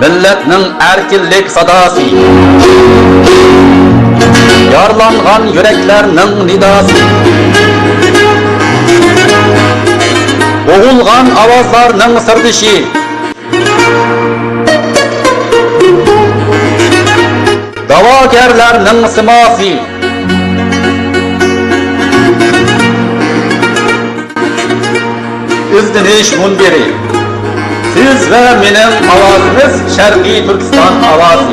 Milletning erkinlik sadasi, yarlangan yüreklerning nidası, boğulgan avazlarning sirdishi, da'vogarlarning simosi, izdinish munbiri. Siz ve benim avazimiz Şerqi Türkistan avazı.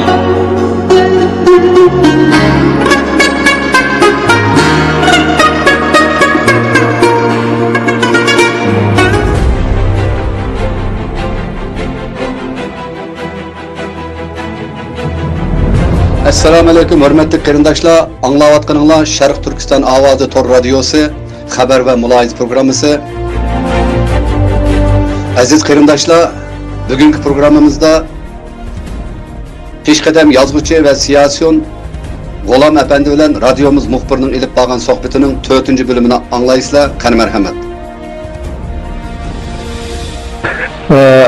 Assalamu alaikum hürmetli qarindoshlar, anglayotganinglar Şarq Türkistan Ovozi tor radiosi, xabar va muloyiz programmasi. Aziz qarindoshlar, bugungi programmamizda peshqadam yozuvchi va siyosiyon G'ulom Apandi bilan radiomiz muxbirining ilib borgan suhbatining 4-bo'limini anglaysizlar. Qani marhamat.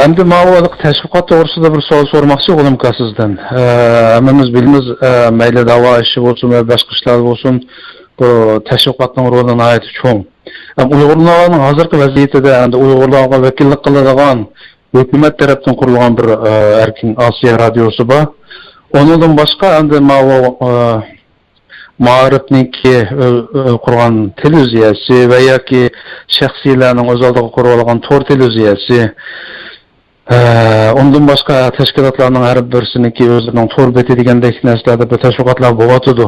Endi ma'lumotlik tashviqot to'g'risida bir savol so'ramoqchi bo'lim sizdan. Hammamiz bilamiz, mayli da'vo ishi bo'lsin va boshqa ishlar bo'lsin, bu tashviqotning roli nihoyat cho'ng. Uyg'urlarning hozirgi vaziyatida endi Uyg'urlarga vakillik qiladigan hukumat tarafdan qurilgan bir Erkin Osiyo radiosi bor. Ondan boshqa endi ma'rifniki qurgan televiziyasi va yoki shaxsiylarning o'z oldiga qurib olgan tor televiziyasi, ondan boshqa tashkilotlarning har birisiniki o'zining tor beti degandek narsalarda bir tashviqotlar bo'lyotdi.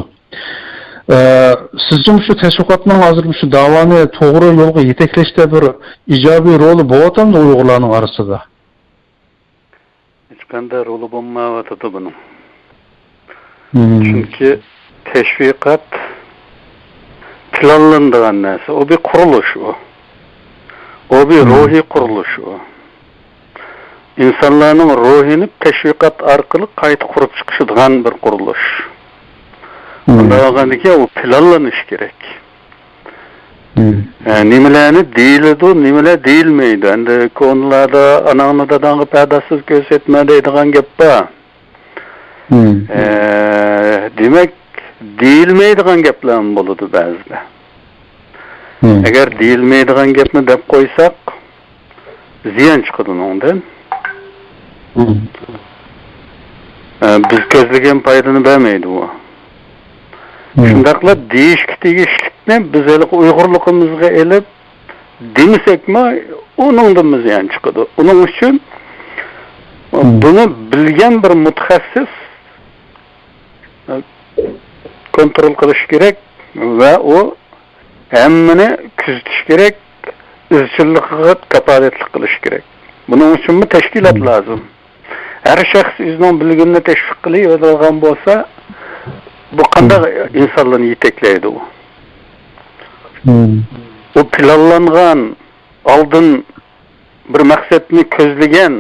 Sizce şu teşvikatның hazır şu davani to'g'ri yo'lga yetaklashda bir ijobiy roli bo'lyaptimi Uyg'urlarning orasida? Hech qanday roli bo'lmayapti buning. Chunki teşvikat planlangan narsa, o bir qurilish o. O bir ruhiy qurilish o. İnsanlarning ruhini teşvikat orqali qayta qurib chiqishadigan bir qurilish. Bundan o planlanış gerek. Nimelerni deyildi, nimeler deyilmeydi. Endi konularda ananı dadanı perdasız gözetme deydigan gap var. Demek deyilmeydigan gaplar boludu ba'zida. Eğer deyilmeydigan gapni deb qo'ysak, ziyon chiqadi undan. Biz ko'zlagan foydani bermaydi u. Şundaqla değişik tegishlikni biz hali Uyg'urligimizga elib demasakmi, uningdan ziyon chiqadi. Uning uchun buni bilgan bir mutaxassis kontrol qilish kerak va u hammani kuzatish kerak, izchillikka kafolatlik qilish kerak. Buning uchun tashkilot lozim. Har shaxs o'zining bilganini tashviq qilib bo'lsa, bu qanday insonlarni yetaklaydi u? O planlangan, oldin bir maqsadni ko'zlagan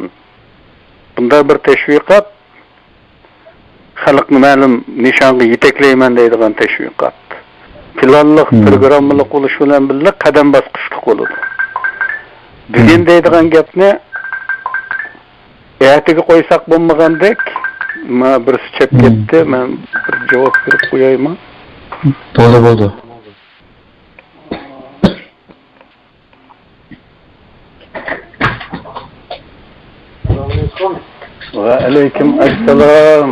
bunday bir tashviqot xalqni ma'lum nishonga yetaklayman deydigan tashviqot. Planliq, programmaliq bo'lish bilan birga qadam bosqichlik bo'ladi. Bugun deydigan gapni ertaga qo'ysak bo'lmagandek, birisi chat ketdi, men bir javob berib qo'yayman. To'g'ri bo'ldi. Va alaykum assalom.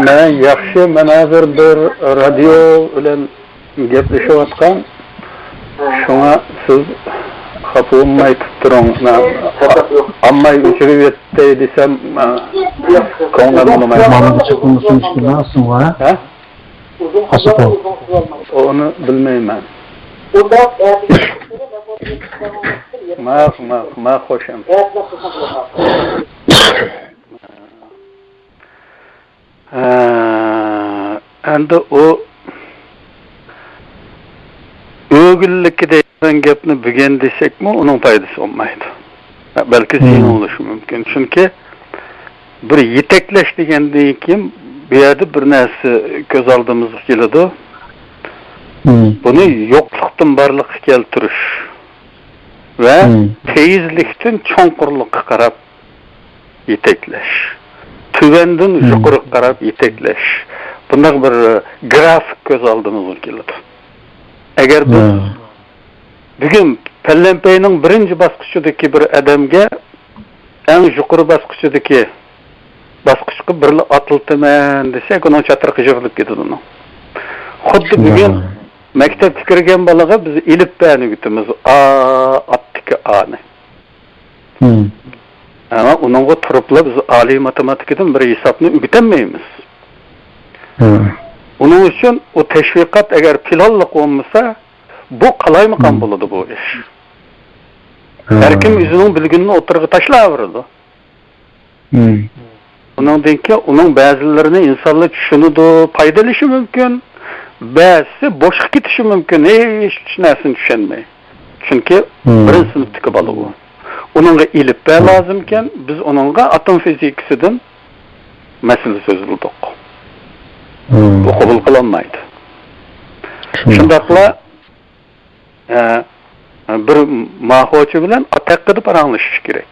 Men yaxshi, men hozir bir radio bilan gaplashayotgan. Shunga siz xafa bo'lmay turing. Ammay o'chirib yetdi desam, ko'nglim nima? Mana chiqmoqchi ishlarsin va? Ha? Onu bilmayman. Ma xo'sham. Endi o o'gillikka degan gapni bugun desakmi, uning foydasi olmaydi. Balki ziyon bo'lishi mumkin. Chunki bir yetaklash degandan keyin bu yerda bir narsa ko'z oldimizga keladi. Bunu yokluktan barlıkka keltiriş ve teyizlikten çoңqurlukka qarab yetekleş. Tüvenden yuqarı qarab yetekleş. Bunday bir grafik göz aldığımız keladi. Eğer biz bugün Pellenpeyning birinci basqıçıdaki bir adamga en yuqarı basqıçıdaki basqıçqa birli atıltıman desek, onun çatırqı jığılıp ketadi onu. Xuddi bugün maktabga kirgan balaga biz ilip-bani gitimiz. Attiki A'ni. Ama onunla turupla biz ali matematikadan bir hesapni ügütenmeyimiz. Onun için o teşvikat eğer planlık olmasa bu qalaymakan boladı bu iş. Her kim özünün bilginini oturğa taşlayıverdi. Ondan ki onun bazılarını insanlar düşünüdü, paydalışı mümkün. Bazısı boşqa ketişi mümkün. Hiç nesini düşünmeyi. Çünkü birinci sınıftaki balı bu. Onunla ilip lazımken biz onunla atom fizikisinden mesele söz bulduk. Bu kabul kılanmaydı. Şundakla bir mahoçu bilen atakkıdı paranlaşış gerek.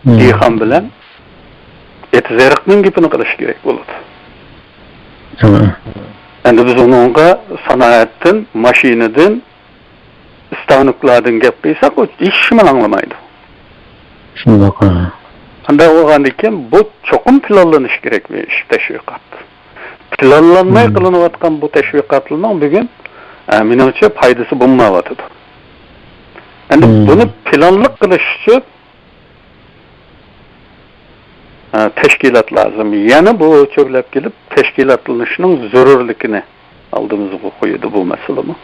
Dihan bilen etizeriknin gipini kılış gerek buludu. Endi biz onunla sanayetten, maşineden, istavnuklardan gaplaysak o hiç mi anlamaydı. Anda oğandayken bu çokum planlanış gerek bir iş, teşvikat. Planlanmay kılınıvatkan bu teşvikatının bugün menimce paydası bulunmavatıdı. Yani bunu planlık kılış için teşkilat lazım. Yani bu çöplep gelip teşkilatlanışının zorurlukini aldığımızı koyuyordu bu meselemi.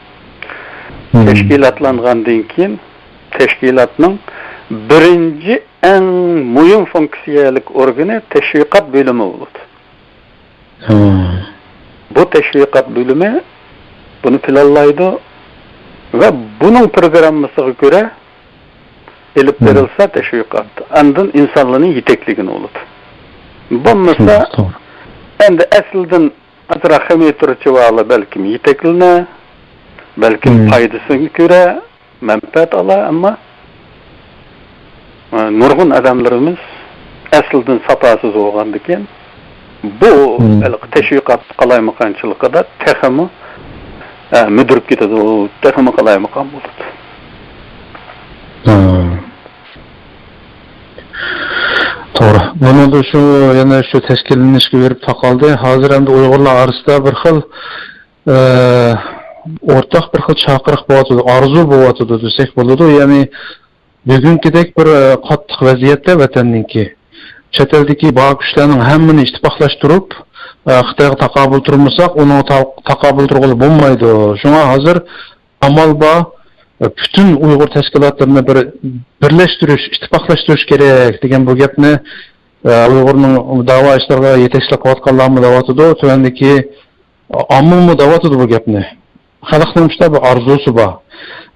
Teşkilatlanğandan keyin teşkilatning birinci en mühim fonksiyalik organı teşvikat bölümü bo'ladi. Bu teşvikat bölümü bunu planlaydı ve bunun programmasına göre elip verilse teşvikat. Andın insanlığının yetekligini oldu. Bulmasa endi asldan azra hamiyetirçi bağlı belki yetekliğine, belki faydasını göre menfaat ala ama nurgun adamlarımız asldan sapasız olğandıken bu teşvikat qalaymakançılığı da texmi müdürüp ketedi, o texmi qalaymakan bo'ladi. To'g'ri. Buni da şu yana şu tashkillanishga berib taqaldi. Hozir endi Uyg'urlar orasida bir xil o'rtaq bir xil chaqiriq bo'lyotdi, orzu bo'lyotdi desak bo'ladi. Ya'ni bugünkidek bir qattiq vaziyatda vatanninki chet eldagi bog' kuchlarning hammani ittifoqlashtirib Xitoyga taqobil turmasak, uni taqobil turg'ili bo'lmaydi. Shunga hozir amal bor. Bütün Uyghur teşkilatlarını birleştiriş, ittifaklaştırış gerek degan bu gapni Uyg'urning da'vo ishlariga yetakchilik qilayotganlarmi da'votidir, tuvandagi omilmi da'votidir bu gapni. Xalqning ishda bir orzusi bor.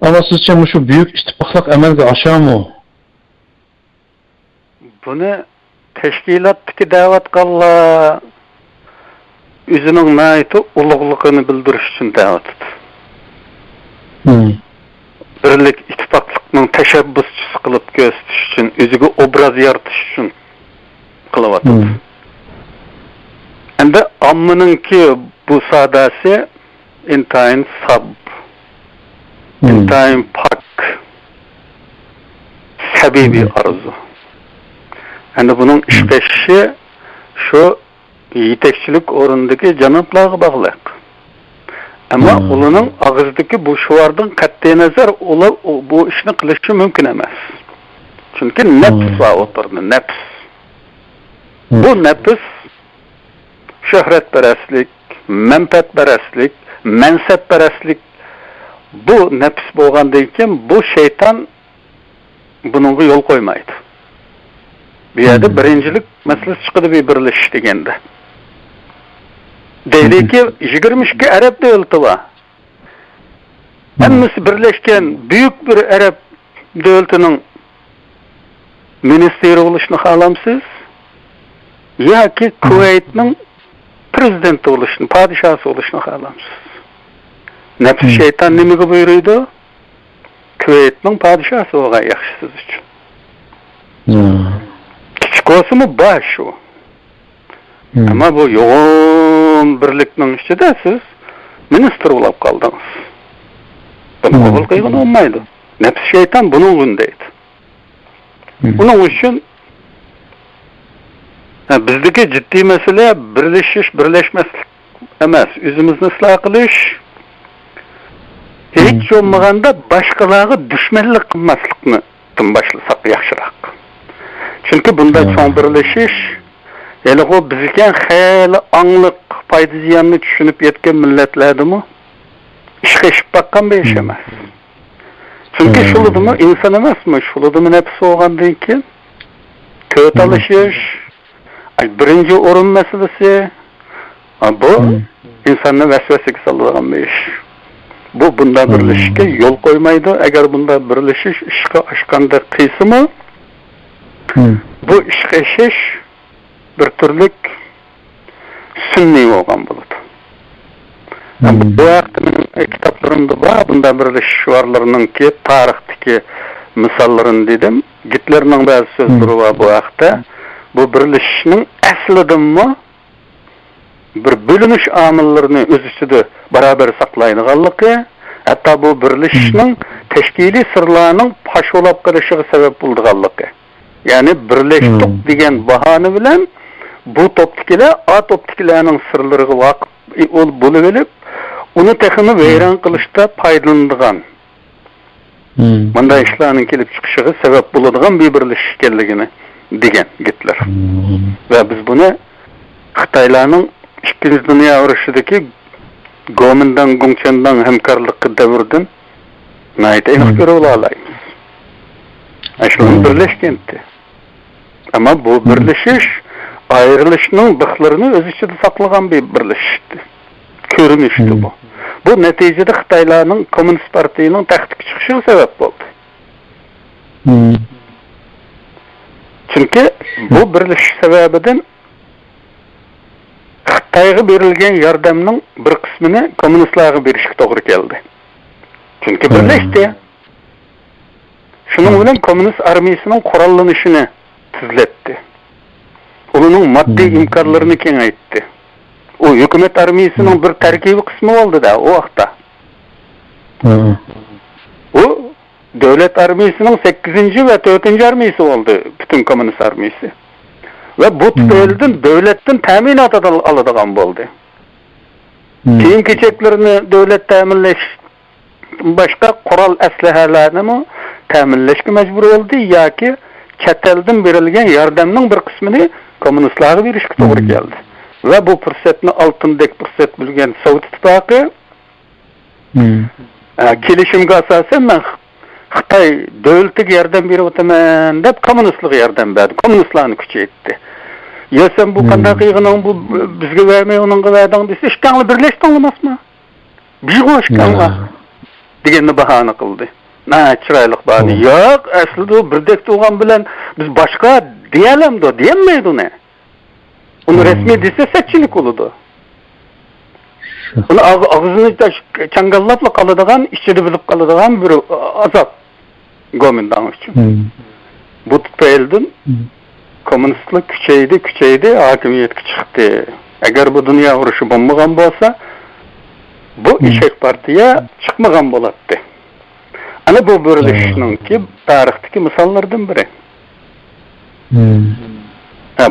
Ama sizcha shu buyuk ittifoqlik amalga oshadimi? Buni tashkilotdagi da'vat qilganlar o'zining nayati ulug'ligini bildirish uchun da'vat etdi. Birlik ittifaqlıqning tashabbusçisi qilib ko'rsatish uchun, o'ziga obraz yaratish uchun qilyapti. Endi ommaninki bu sadasi intayin sab, intayin pak, sabibi arzu. Endi buning ish qilishishi shu yetakchilik o'rnidagi janoblarga bog'liq. Ama ulanın ağızdaki bu şuvardan qat'iy nazar bu işini qilishi mümkün emas. Çünkü nefs var oturdu, nefs. Bu nefs şöhretperestlik, menfaatperestlik, mensepperestlik bu nefs bo'lgandayken bu şeytan bununla yol koymaydı. Bir yerde birincilik meselesi çıkıdı bir birleşiş degende. Deyli ki 22 Arap devleti var. Hemmisi birleşken büyük bir Arap devletinin ministeri oluşunu halamsız ya ki Kuveyt'nin prezidenti oluşunu, padişahı oluşunu halamsız. Nefsi şeytan nimege buyuruydu? Kuveyt'nin padişahı oğa yaxşısız üçün. Kiçik olsa mı baş o. Ama bu yoğun birlikning içinde siz minister olap kaldınız. Bunu kabul kıyın olmaydı. Nefsi şeytan bunun gündeydi. Bunun için bizdeki ciddi mesele birleşmeslik emas. Üzümüzni ıslah qilish, hiç olmaganda başkalarga düşmanlık qilmaslikni başlasak yaxshiroq. Çünkü bunda çoğun birleşiş, hele o bizken xeyli anlık fayda ziyanını düşünüp yetken milletlerdi mi? İşe işip bakkan bir iş emas. Çünkü şuludu mu insan emas mı? Şuludu mu hepsi oğandan ki köt alışış, birinci orun meselesi, bu insanın vesveseki sallıgan bir iş. Bu bunda birleşike yol koymaydı. Eğer bunda birleşiş işe aşkanda kıysımı, bu işkeşiş bir türlük sünni olgan buludu. Bu vaktimin kitaplarında var, bunda birleşiş varlarının ki tarihteki misallarını dedim. Gitlerinin bazı sözleri var bu vakti. Bu birleşişinin aslıdır mı? Bir bölünüş amillerini öz içinde beraber saklayınğanlığı, hatta bu birleşişinin teşkili sırlarının paş olap karışığı sebep bulduğanlığı. Yani birleştik degen bahane bilen bu toptikiler A toptikilerinin sırları vakıf buluvelip onu tekini veyran kılışta paydalandığan bunda işlerinin kelip çıkışığı sebep bulduğan bir birleşiş geldiğini degen gitler. Ve biz bunu Xitaylarning İkinci Dünya Urushidagi Gomindan, Gongchendan hemkarlık devirden nayet eniq göre olaymiz. Aşılın birleşkenti. Ama bu birleşiş ayrılışının bıklarını öz içinde saklagan bir birleşişti. Körünüştü bu. Bu neticede Xitaylarning Komünist Partiyinin taxtga çıkışı sebep oldu. Çünkü bu birleşiş sebebinden Xitayga berilgen yardımның bir kısmını komünistlarga berişik doğru geldi. Çünkü birleşti. Şunun bilen komünist armiyasının kurallanışını tizletti. Onun maddi imkanlarını kengaytdi. O hükümet armiyasının bir terkibi kısmı oldu da o vakta. O devlet armiyasının 8. ve 4. armiyası oldu bütün komünist armiyası. Ve bu tüpeyelden devletten teminat alıdığan oldu. Keyin keçeklerini devlet teminleş başka kural eslehelerini mi teminleşke mecbur oldu ya ki çetelden verilgen yardımның bir kısmını komünistlara verişke doğru geldi. Ve bu fırsatını altındaki fırsat bilgen Sovet İttifakı kelişimge asasen ben Xitay devletlik yardım verip otaman dep komünistlik yardım verdi. Komünistlarni küçeytti. Ya sen bu kanday kıygının bu bizge vermey onunga verdiň dese işkanly birleşdi olamazmı? Bir goşkanla degenni bahane kıldı. Na çıraylık bahane. Yok, aslında o birdek doğan bilen biz başka diyelim de diyemeydi onu. Onu resmi dese seçilik oludu. Onu ağzını çangallapla kalıdığan, işçide bilip kalıdığan bir azap Gomindan için. Bu tüpeyelden komünistlik küçeydi, hakimiyet çıktı. Eğer bu dünya uruşu bulmagan bolsa, bu İşek Partiye çıkmagan bolattı. Ana bu birleşişinin ki tarihteki misallardan biri.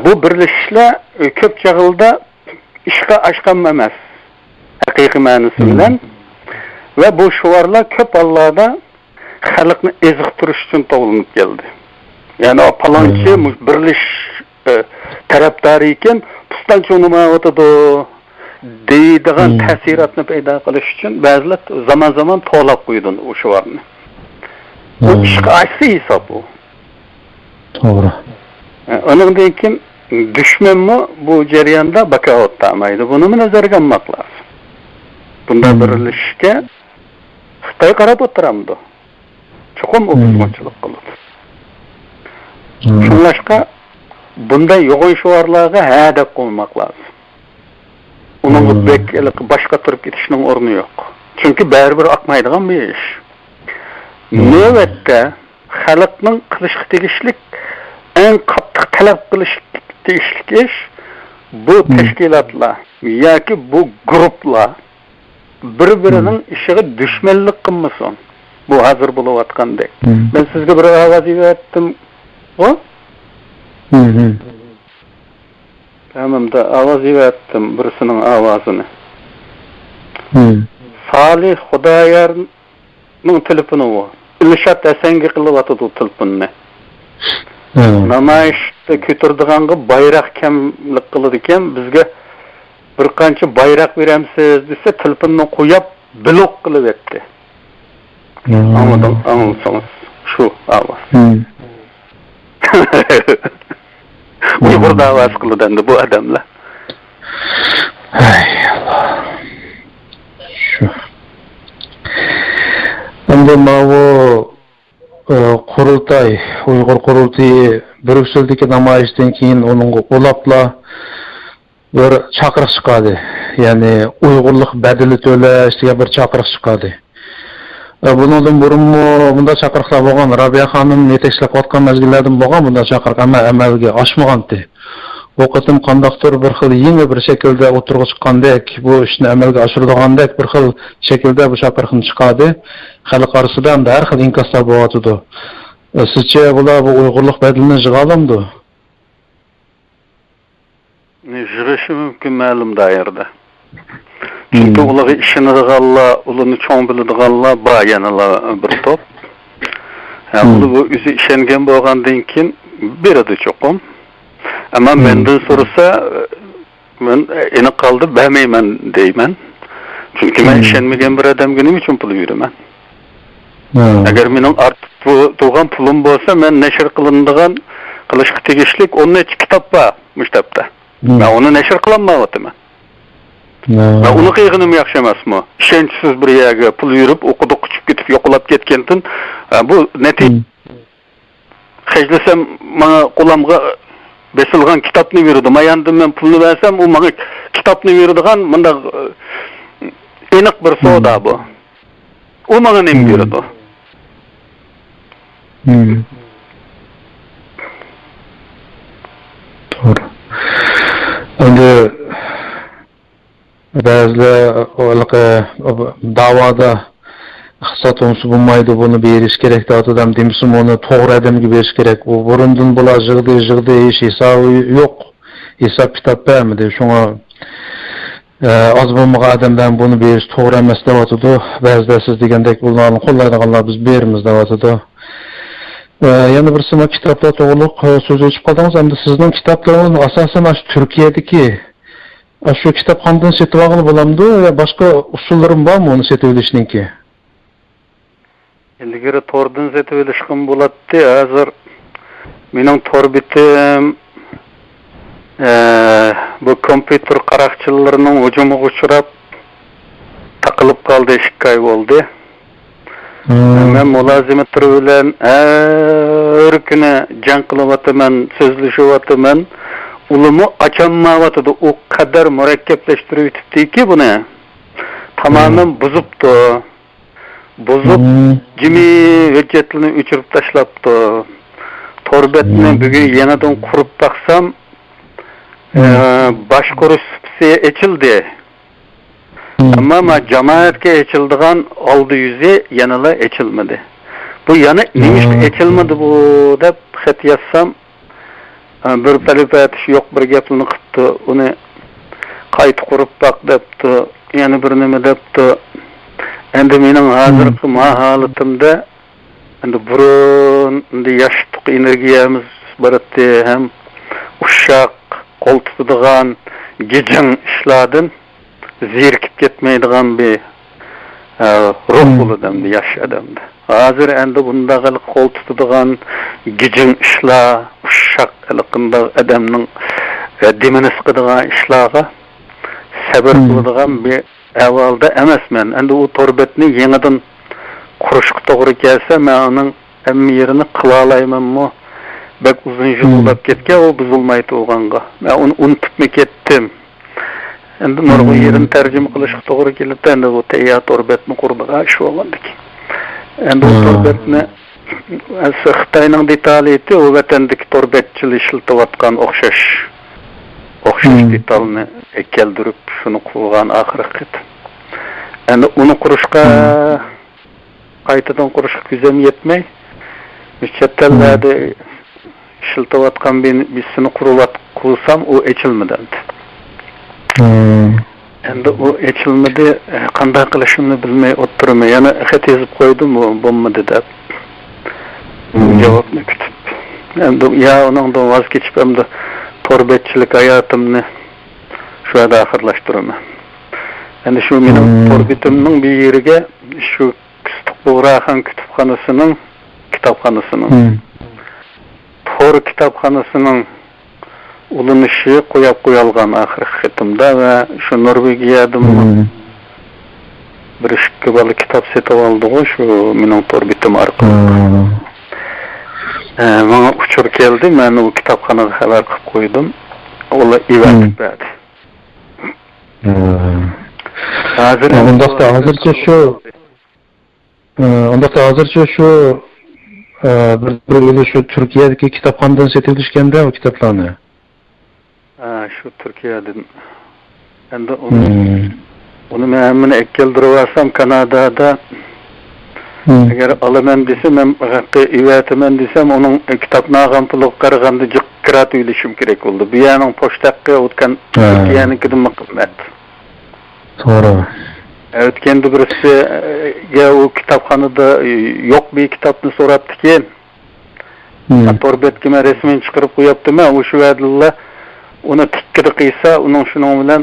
Bu birleşişle köp çağılda işe aşkan emas. Hakiki manisi bilen ve bu şuvarla köp Allah'da halkını eziktiriş için tavlanıp geldi. Yani o palançı birleş taraftarı iken pustançı onu mağatıdı deydiğin təsiratını peyda kılış için bazılar zaman zaman toğlap koydun o şuvarını. O işe açsı hesap o. Doğru. Onun deyken düşman mı bu cereyanda baka ottamaydı. Bunu mu nazarga almak lazım. Bunda birleşke Xitay qarab oturamdı. Çokum obuzgunçuluk kılıdı. Şunlaşka bunda yoğun şuvarlarga hədep olmak lazım. Onun başka turip gitişinin ornu yok. Çünkü baribir akmaydigan bir iş. Növbetde xalqning qilishga tegishlik eng qattiq talab qilish tegishlik ish bu tashkilotlar yoki bu guruhlar bir-birining ishiga dushmanlik qilmasin. Bu hozir bo'layotgandek. Men sizga bir ovoz berdim. O? Tamamda ovoz berdim birisining ovozini. Salih Xudoyarning telefoni bu. Ilshat Asanga qilyapti telefonini. Namoyishda ko'tardiganga bayroq kamlik qiladi ekan, bizga bir qancha bayroq beramsiz desa telefonni qo'yib blok qilib etdi. Anladınız şu avaz. Uygur davası kılıdandı bu adamla. Ay Allah. Şu. Endi bu qurultay, Uygur qurultayı Brükseldeki namoyishdan keyin onun ulapla bir chaqiriq chiqadi. Yani Uygurluk bedeli to'lash degan bir chaqiriq chiqadi. Bundan burunmu bunda chaqiriqlar bo'lgan, Rabiya xonim yetakchilab atgan mezgillardan bo'lgan bunda chaqiriq amalga oshmagandi. Bu qitim qandaqdir bir xil yangi bir shaklda o'tirg'i chiqqandek, bu ishni amalga oshirdigandek bir xil shaklda bu chaqiriqni chiqadi. Xalq orasida ham har xil inkoslar bo'lyotdi. Sizcha bular bu Uyg'urlik badalini yig'alamdi? Yig'ishi mumkin ma'lum doirada. Çünkü uları işinadiganlar, ularni cho'ng biladiganlar bor yanalar bir top. Ular bu o'zi ishongan bo'lgandan keyin beradi cho'qim. Ama mendan so'rasa men aniq qoldi bermayman deyman. Çünkü men ishonmagan bir odamga nima uchun pul beraman? Agar mening ortiq turgan pulim bo'lsa, men nashr qilinadigan qilishga tegishlik 10 kitob bor maktabda. Men uni nashr qilolmayapman. Ben onu qiyğınım yaxşı emasmı? İşençsiz bir yerga pul yürüp okuduq uçup ketip yoqulab ketkentin bu neti hejlesem bana qo'lamga besilgan kitapni berdi. Mayandım men pulni versem o bana kitapni berdigan bunda aniq bir savdo bu. O bana nima berdi? Doğru. Endi bazılar davada iqtisod unsu bo'lmaydi, buni berish kerak deb adam demişim onu to'g'ri odamga berish kerak. U burundan bular jig'di ish hisobi yo'q. Hisob kitob bermadi. Shunga az bo'lmagan odamdan buni berish to'g'ri emas deyotdi. Ba'zida siz degandek bularni qo'llaydiganlar biz beramiz deyotdi. Yana bir sima kitoblar to'g'riliq so'z ochib qoldingiz. Endi sizning kitoblaringiz asosan Turkiyadagi şu kitapxonadan setib olg'ili bo'lamdi yo boshqa usullarim bormi uni setib olishninki? Ilgari tordan setib olishim bo'ladi. Hozir mening tor bitim bu kompüter qaroqchilarining hujumiga uchrab taqilib qoldi, 2 oy bo'ldi. Men mulozimatlar bilan har kuni jang qilyapman, so'zlashyapman. Ulumu açanmavatı da o kadar mürekkepleştirip yitibdi ki bunu tamamen bozuptu. Bozup cimi hüccetini uçurup taşlaptı. Torbetini bugün yeniden kurup baksam başkoruş süpsiye açıldı. Ama cemaatke açıldıgan aldı yüzü yanıla açılmadı. Bu yanı neymiş açılmadı bu da xat yazsam bir talifatish yo'q bir gapni qilibdi, uni qayta qurib baq debdi, yana bir nima debdi. Endi mening hozirgi holatimda endi burun endi yoshlik energiyamiz boradi, ham ushaq qo'l tutadigan gejang ishlardan zerikib ketmaydigan bir ruh bo'ladi endi yosh odamda. Hozir endi bundaqa qo'l tutadigan gejang ishlar uşak ılıqında adamның demini sıqıdığan işlağa sabır qıladigan bir ahvalda emasman. Endi o torbetni yenidan qurishga to'g'ri kelsa, men uning hamma yerini qila olaymanmi? Bak uzun yil bo'lib ketgan, o buzilmay turganga. Men uni unutib ketdim. endi nurg'un yerini tarjima qilishga to'g'ri kelibdi. Endi bu tayyor torbetni qurdiga shu bo'lgandik. Endi bu torbetni Xitoyning detaliyati u vatandagi torbetchilik ishlatayotgan o'xshash detalni keltirib shuni qilgan oxirgi. Endi uni qurishga qaytadan qurishga ko'zim yetmay, chet ellarda ishlatayotgan birisini qursam u echilmadi. Endi u echilmadi, qanday qilishimni bilmay o'tirmay, yana xat yozib qo'ydim, bo'lmadi deb. Javobni kutib. Endi ya uningdan voz kechib hamda torbetchilik hayotimni shu yerda oxirlashtiraman. Endi shu mening torbitimning bir yeriga shu Buğraxan kitobxonasining Tor kitobxonasining ulanishi qo'yib qo'yilgan oxirgi xatimda va shu Norvegiyadan bir ikki bola kitob setib oldi-ku shu mening torbitim orqali. Menga uchur keldi, men u kitobxonaga xabar qilib qo'ydim. Ular ivatib berdi. Hozircha shu bir shu Turkiyadagi kitobxonadan setilishganda o kitoblarni. Shu Turkiyadan. Endi uni men hammani keltirib olsam Kanadada agar olaman desam, men haqiqiy ivataman desam, uning kitobni olgan puliga qaraganda jiq kirat o'ylashim kerak bo'ldi. Bu yerning pochtaga o'tgan Turkiyanikidan qimmat. To'g'ri. O'tganda birisiga u kitobxonada yo'q bir kitobni so'rabdi-keyin. Torbetga men rasmini chiqarib qo'yapti-man, o'sha vadilla uni tikkida qiysa, uning shuning bilan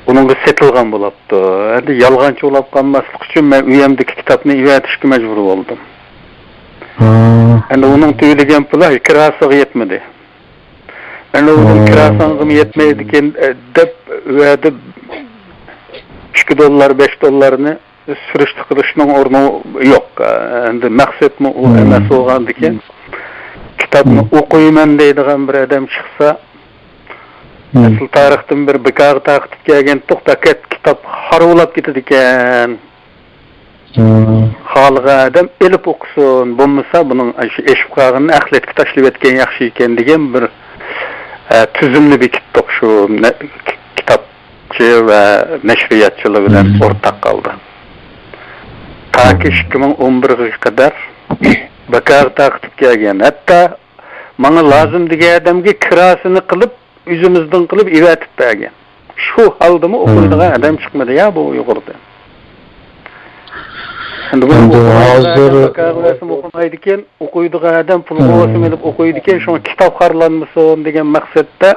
uningga setilgan bo'libdi. Endi yolg'onchi bo'lib qolmaslik uchun men uyamdagi kitobni ivatishga majbur bo'ldim. Endi uning to'yilgan puli kirasiga yetmadi. Endi uning kirasiga yetmaydi ekan deb va'da $2, $5 sürüştü qilishning o'rni yo'q. Endi maqsadmi u emas bo'lgandikan, kitobni o'qiyman deydigan bir odam chiqsa, asl tarixdan bir bikar taqib kelgan to'xtakat kitob xarolab ketadi ekan. Xalqa odam elib o'qisin, bo'lmasa buning shu eshib qolganini axlatga tashlab etgan yaxshi ekan degan bir tuzumli bir kitob shu ve neşriyatçılığı bilen ortak kaldı. Ta ki 2011'e kadar bakar takip gelgen. Hatta bana lazım diye adamki kirasını kılıp, yüzümüzden kılıp ivetip bergen. Şu haldımı okulduğu adam çıkmadı ya bu yukarıda. Şimdi bunu okumaydıken, okuyduğu adam pulu kovasım edip okuyduğuken şu an kitap harlanmasın degen maksette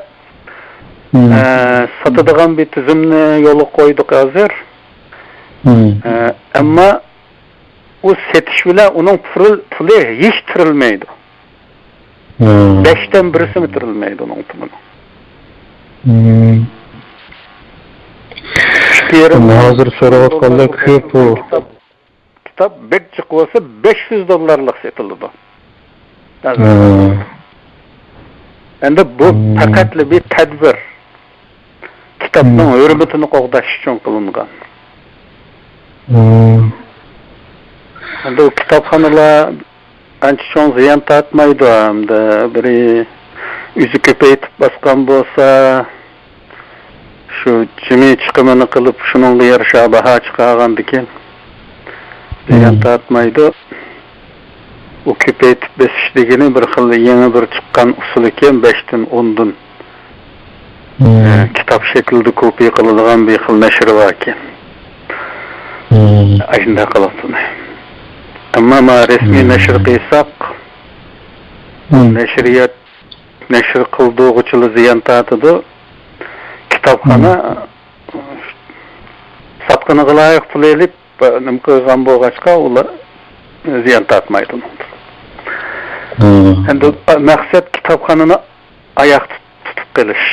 satadigan bir tizimni yo'lga qo'ydik hozir. Ammo u setish bilan uning puli hech tirilmaydi. 5dan birisi tirilmaydi uning pulini. Hozir so'rayotganda ko'p u kitob bir chiqsa $500 setildi. Endi bu faqat bir tadbir. Kitobning hurmatini qo'g'dash uchun qilingan. Endi u kitobxonalar ancha cho'ng ziyon tortmaydi hamda biri o'zi ko'paytib bosgan bo'lsa, shu jimi chiqimini qilib shuningga yarasha baho chiqargandikan ziyon tortmaydi. U ko'paytib besishligini bir xil yangi bir chiqqan usul ekan, 5dan 10dan kitap şekilde kopiya qiladigan bir xil nashr bor ekan. Ayshunda qiladi. Ammo ma rasmiy nashr qilsak, nashr qildiğuchilar ziyon tortadi. Kitobxona sotqiniga loyiq pul elib nim qilgan bo'lg'achqa ular ziyon tortmaydi. Endi maqsad kitobxonani oyoq tutib qilish.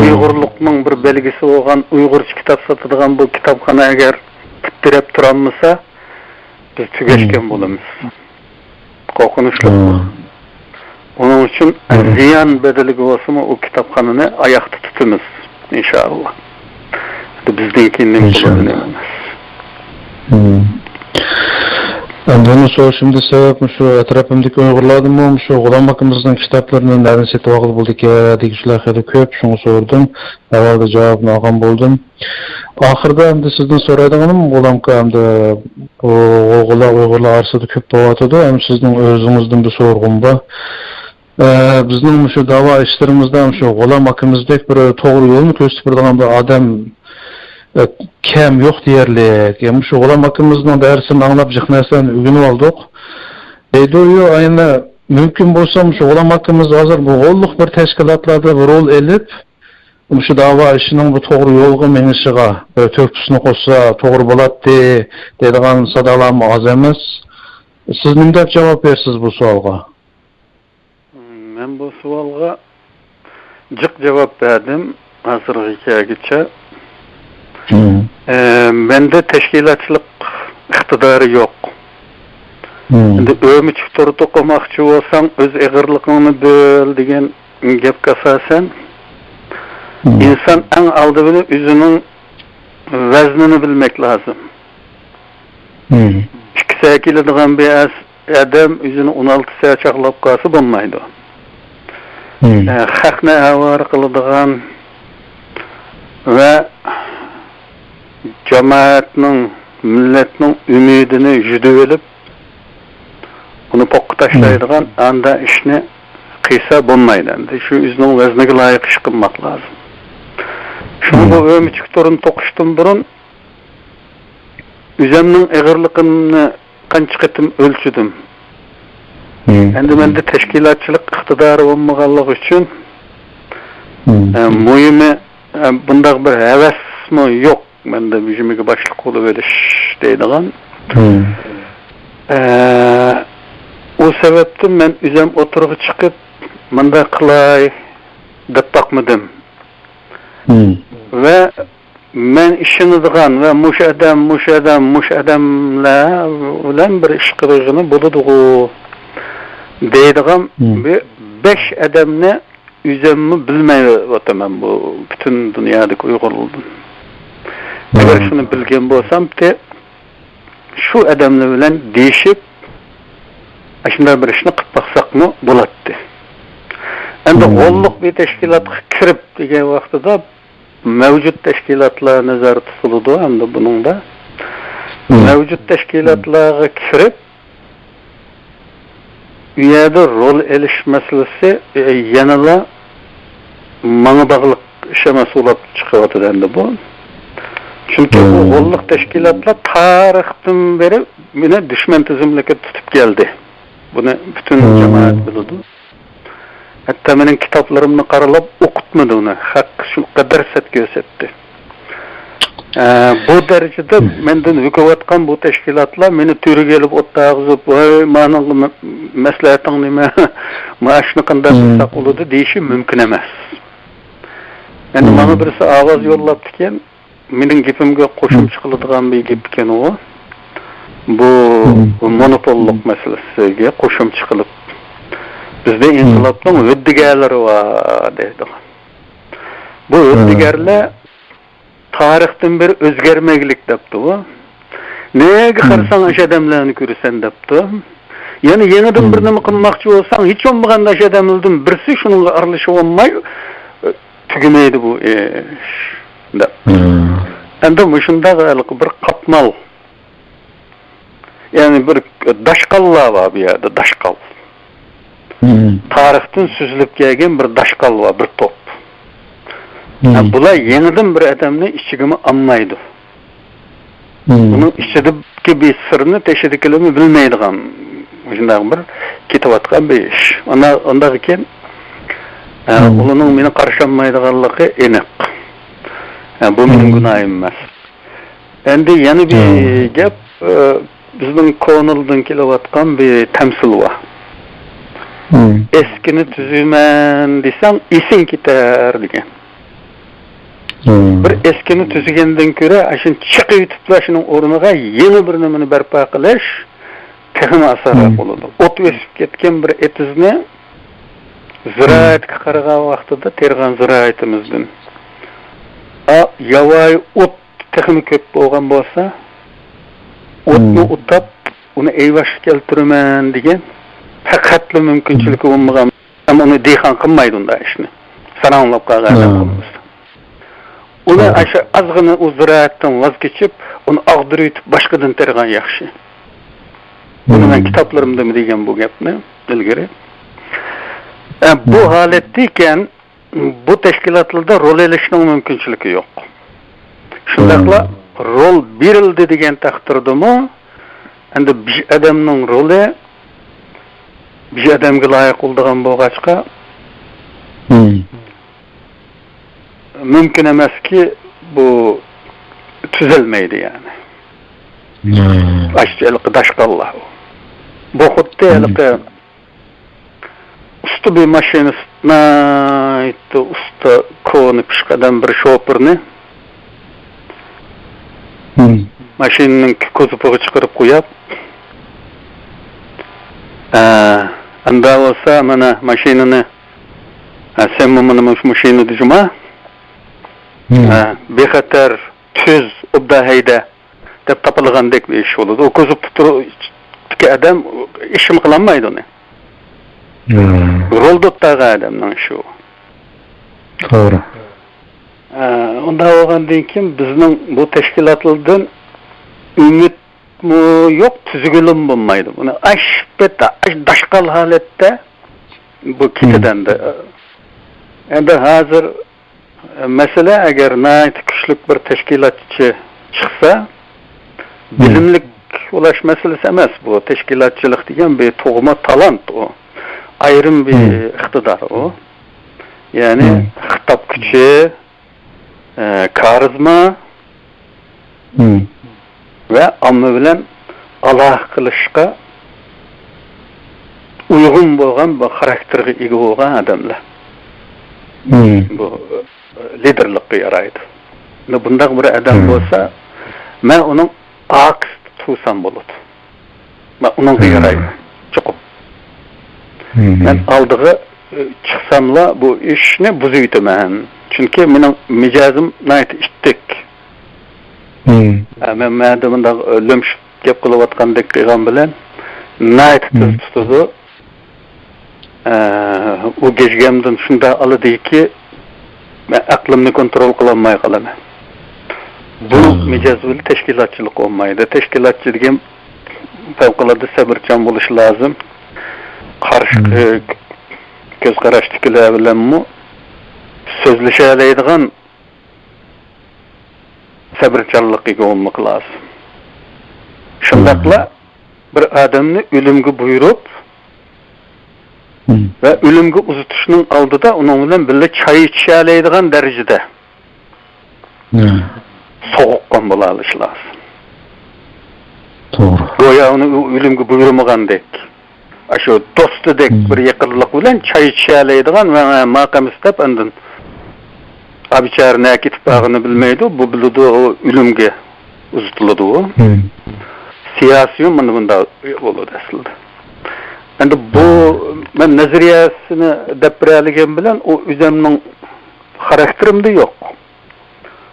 Uyg'urlikning bir belgisi bo'lgan Uyg'urcha kitob sotadigan bu kitobxona agar bitirib turamasa, biz tugashgan bo'lamiz. Qo'rqinchli. Onun için ziyan bedeli olsa mı o kitapxanını ayakta tutumuz inşallah. Bizdenkinin İnşallah. Bunu soruşumda sebep şu etrafımdaki Uygurlardan mı şu Gulam Akımızın kitaplarının nereden setip alıb buldu ki degiçler hadi köp şunu sordum. Evvelde cevabını algan buldum. Ahırda hem de sizden soraydıganım Gulam hem de Uygurlar arasında köp boğatıdı. Hem sizden özünüzden bir sorğun ba. Bizning şu dava işlerimizden şu Gulam Akımızdaki bir toğru yolunu gösterdiğim bir adam kem yok diyerlik. Yani şu Gulam Akımızın dersini anlap jıknasan ügünü aldık. Deydiyor ayna mümkün bolsa şu Gulam Akımız hazır bu golluk bir teşkilatlarda bir rol elip şu dava işinin bu toğru yolga menişiga törpüsünü koşsa toğru bolatdi deydigan sadalarım az emas. Siz nimdep cevap bersiz bu sualga? Ben bu sualga cık cevap verdim hazırgi hikayegiçe. Bende teşkilatçılık iktidarı yok. Şimdi ömüçük toru tokamakçı olsan öz eğirliğini böl degen gep kasasen insan en aldı bile üzünün veznini bilmek lazım. 2 saat kilodigan bir adam üzünü 16 saat çaklap kalsa bulmaydı. Hakne havar kılıdığan ve cemaatinin, milletinin ümidini jüdüvelip onu pokku taşlaydıgan anda işini kıysa bulmaydı. Şu üzünün vezniga layık iş kılmak lazım. Şunu bu ömüçük torun tokuştum burun üzemnin eğirliğini kanç ketim ölçüdüm. Endi mende teşkilatçılık iktidarı olmaganlık üçün mühimi bundaq bir heves mi yok. Mende bizimki başlık olu veriş deydigan. O sebepten ben üzem oturup çıkıp manda kılay dep bakmadım. Ve men işini dıgan ve muş adamla ulan bir iş kırıcını buluduğu deydigan bir 5 adamla üzemimi bilmey otamam bu bütün dünyadaki Uygurluğun. Eğer şunu bilgen bolsam de şu adamla bilen değişip aşında bir işini kıp baksak mı bulattı. Endi golluk bir teşkilatga kirip degen vaqtida mevcut teşkilatlar nazarı tutuldu hem de bunun da mevcut teşkilatlarga kirip üyede rol eliş meselesi yanıla maňa baglyk işemes ulap çıkıwatyr endi bu. Çünkü bu golluk teşkilatlar tarihten beri mene düşman tizimlikle tutup geldi. Bunu bütün cemaat bildi. Hatta menin kitaplarımni qaralap okutmadı onu. Hak şu kadar set gösterdi. Bu derecede menden hükümetkan bu teşkilatlar meni türü gelip ottağızıp vay manılı mesleğetin nime maaşını kandar tutsak oludu deyişi mümkün emez. Yani bana birisi ağız yollap diken menin gepimge koşum çıkılıdığan bir gep iken o. Bu monopolluk meselesiga koşum çıkılıp bizde inqilabning öddigerleri var deydi. Bu öddigerler tarihten beri özgermeglik depdi bu. Nege qarsan aş adamlarni görsen depdi. Yani yeniden bir nima qilmoqchi bolsang, hiç olmaganda aş adamlardan birisi şununla aralashib olmay tügümeydi bu iş. Endi mushunda bir qatmal. Yani bir daşkallar var bir yerde, daşkal. Tarihten süzülüp gelgen bir daşkal var, bir top. Bular yeniden bir adamni içigimi anlaydı. Bunun içideki bir sırrını teşhidikilimi bilmeydiğim bir kitabatkan bir iş. Ondan iken onun meni karşılanmaydıganlığı enik. Bu benim günahım emas. Endi yana bir gap bizning konuldan kelavatgan bir temsil var. Eskini tüzümen desem isin gider degen. Bir eskini tüzügenden göre aşın çıkıp tutlaşının ornuga yeni bir nimani barpa qilish texmi asarroq bo'ladi. Ot o'sib ketgan bir etizni Ziraatga qaragan vaqtida tergan ziraatimizdan yavay ot texmi köp bo'lgan bo'lsa, otni utab, uni eyvash keltiraman degan faqatli mumkinchiligi bo'lmagan, ammo uni dehqon qilmaydi unda ishni. Sananlab qolgan bo'lsa. Uni aşa azg'ini o ziraatdan voz kechib, uni ag'dirib boshqadan tergan yaxshi. Buni men kitoblarimda degan bu gapni ilgari. Bu holatdayken bu tashkilotlarda rol olishning mumkinchiligi yo'q. Shundaqla rol berildi degan taqdirdami, endi bir odamning roli bir odamga loyiq bo'lgan bo'lg'achqa mümkün emas ki bu tüzelmeydi yani. Aşçılık daşkallah. Bu xuddi elqi usta bir mashinistna aytdi, usta koni pishqadan bir shopirni mashinaning ko'zipig'i chiqarib qo'yib, anda olsa mana mashinani sen mana mashina dijma bexatar tüz obda hayda deb topilgandek bir ish bo'ladi. O ko'zib turgan odam ishim qilinmaydi uni. Rol tutgan odamning shu. To'g'ri. Unda bo'lgandan keyin bizning bu tashkilotlardan umid yo'q, tuzgilim bo'lmaydi. Buni ashbeta dashqal holatda bu ketidanda. Endi hozir mesele eğer nait güçlük bir teşkilatçı çıksa, bilimlik ulaş meselesi emas bu. Teşkilatçılık diyen bir toğuma talant o. Ayrım bir iktidar o. Yani hitap gücü, karizma ve amma bilen Allah kılışka uygun bolgan bu karakterge ega bolgan adamlar. Bu liderlikka yaraydı. Bundaq bir adam bolsa, men onun aks tutsam bolot. Men onun yaraydı. Çukup. Men aldığı çıksamla bu işni buzuyduman. Çünkü mening mijazim nayt ittik. Men madamda lömş gap qilib atqandek qilgan bilan nayt tutdu. O geçgemden şunda alıdı ki ben aklımını kontrol kılamay kalamam. Bu mecazvili teşkilatçılık olmaydı. Teşkilatçı degen fevkalade sabırcan buluş lazım. Karşı göz karaştıkılar bilen mu sözleşeleydiğen sabırcanlık olmak lazım. Şundakla bir adamını ölümgü buyurup ve ölümgü uzatışının aldıda onun bilen birle çay içeleydiğen derecede soğukkan bulalış lazım. Doğru. Goya onu ölümgü buyurmagandek. Aşo dostu dek bir yakınlık bilen çay içeleydiğen ve makam istep andın abiçar ne kitip ağını bilmeydi. Bu bildi o ölümgü uzatıldı o. Siyasiyon bunda oldu aslında. Endi bu men nazariyasini depraligen bilen o üzemning karakterimde yok.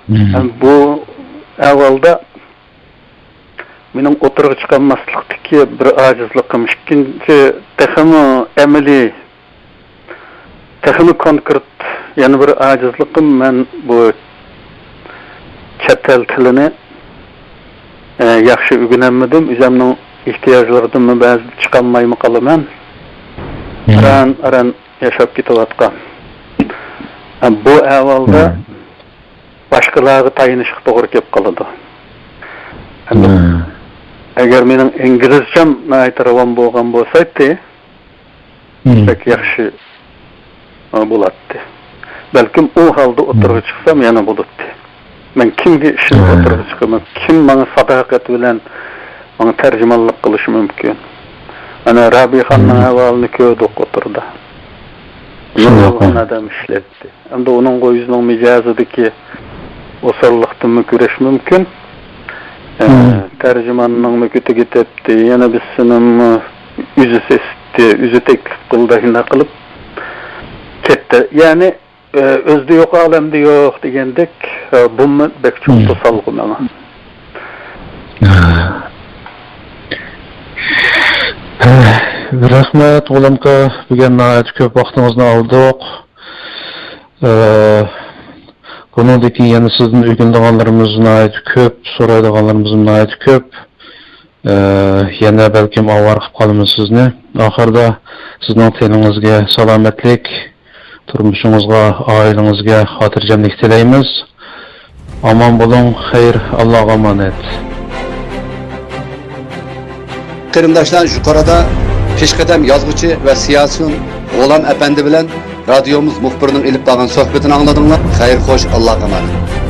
Yani bu avvalda mening o'tirg'i chiqolmaslikdagi bir ojizligim, ikkinchi texmi amaliy, texmi konkret yana bir ojizligim, men bu chet el tilini yaxshi o'rganmadim, o'zimning ehtiyojlarimni ba'zi chiqolmaymi qolaman. Aran yaşap ketayotgan. Bu avvalda boshqalarga tayinishga to'g'ri kelib qoladi. Agar mening inglizcem aytiravan bo'lgan bo'lsa-da, pek yaxshi bo'ladi. Balkim u holda o'tirib chiqsam yana bo'ladi. Men kimga ishni o'tirib chiqaman? Kim menga sadoqat bilan menga tarjimonlik qilishi mumkin? Ana Rabixonning ahvolini ko'rdik o'tirdi. Nurg'un adam ishlatdi. Endi uning o'zining mijozidagi osalliqdan ko'rish mumkin. Tarjimonning mukiti ketdi, yana bizning o'zi sesdi, o'zi taklif qildi, shunday qilib ketdi. Yani özde yok, alemde yok degandek bunu bek çok tosalgı mena. Rahmat oğlumka, bugün nəhayət köp vaxtınızı aldık. Bunundaki yani sizin öyrəndiğinlərimiz nəhayət köp, soraydiğinlərimiz nəhayət köp. Yana belkim avar qılıb qalımız sizni. Axırda sizin teningizga salomatlik, turmushingizga, oilangizga xotirjamlik tilaymiz. Aman bo'lin, xayr, Allohga emanet. Qarindoshlar, yuqorida peshqadam yozuvchi va siyosiyon G'ulam Efendi bilan radiomiz muxbirining ilib borgan suhbatini angladinglar. Xayr, xo'sh, Allohga emanet.